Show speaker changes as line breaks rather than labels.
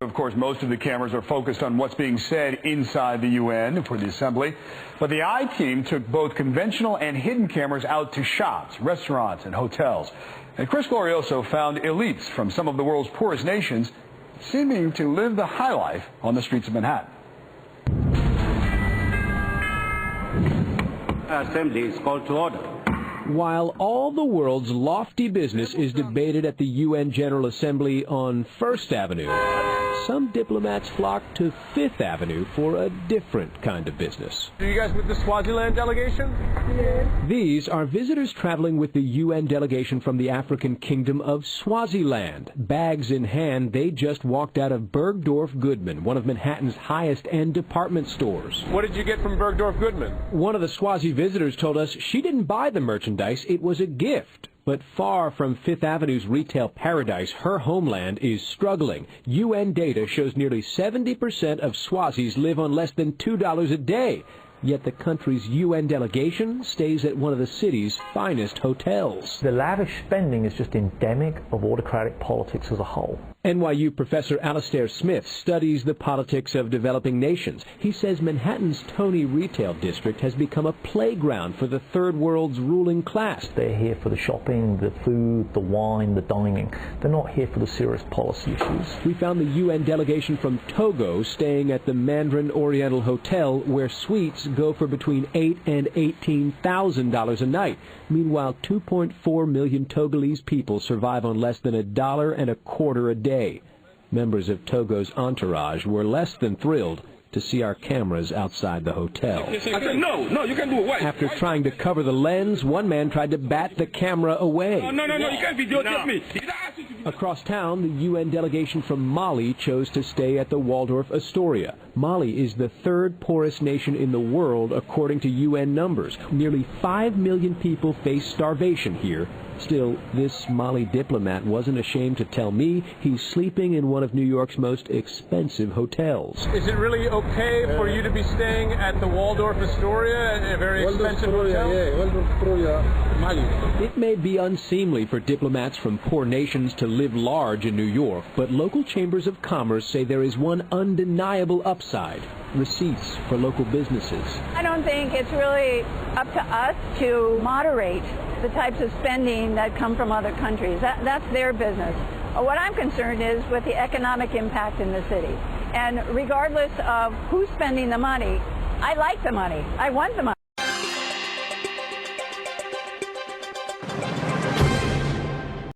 Of course, most of the cameras are focused on what's being said inside the UN for the assembly. But the I-team took both conventional and hidden cameras out to shops, restaurants, and hotels. And Chris Glorioso found elites from some of the world's poorest nations seeming to live the high life on the streets of Manhattan.
Assembly is called to order.
While all the world's lofty business is debated at the UN General Assembly on First Avenue, some diplomats flock to Fifth Avenue for a different kind of business.
Are you guys with the Swaziland delegation?
Yes. These are visitors traveling with the UN delegation from the African kingdom of Swaziland. Bags in hand, they just walked out of Bergdorf Goodman, one of Manhattan's highest-end department stores.
What did you get from Bergdorf Goodman?
One of the Swazi visitors told us she didn't buy the merchandise, it was a gift. But far from Fifth Avenue's retail paradise, her homeland is struggling. UN data shows nearly 70% of Swazis live on less than $2 a day. Yet the country's UN delegation stays at one of the city's finest hotels.
The lavish spending is just endemic of autocratic politics as a whole.
NYU professor Alastair Smith studies the politics of developing nations. He says Manhattan's Tony retail district has become a playground for the third world's ruling class.
They're here for the shopping, the food, the wine, the dining. They're not here for the serious policy issues.
We found the UN delegation from Togo staying at the Mandarin Oriental Hotel, where suites go for between $8,000 and $18,000 a night. Meanwhile, 2.4 million Togolese people survive on less than $1.25 a day. Members of Togo's entourage were less than thrilled to see our cameras outside the hotel.
I said, no, you can't do it. Why?
After trying to cover the lens, one man tried to bat the camera away.
No, you can't videotape me.
Across town, the UN delegation from Mali chose to stay at the Waldorf Astoria. Mali is the third poorest nation in the world according to UN numbers. Nearly 5 million people face starvation here. Still, this Mali diplomat wasn't ashamed to tell me he's sleeping in one of New York's most expensive hotels.
Is it really okay for you to be staying at the Waldorf Astoria, a very expensive hotel?
Yeah, Waldorf Astoria, Mali.
It may be unseemly for diplomats from poor nations to live large in New York, but local chambers of commerce say there is one undeniable upside: receipts for local businesses.
I don't think it's really up to us to moderate the types of spending that come from other countries. That's their business. What I'm concerned is with the economic impact in the city. And regardless of who's spending the money, I like the money. I want the money.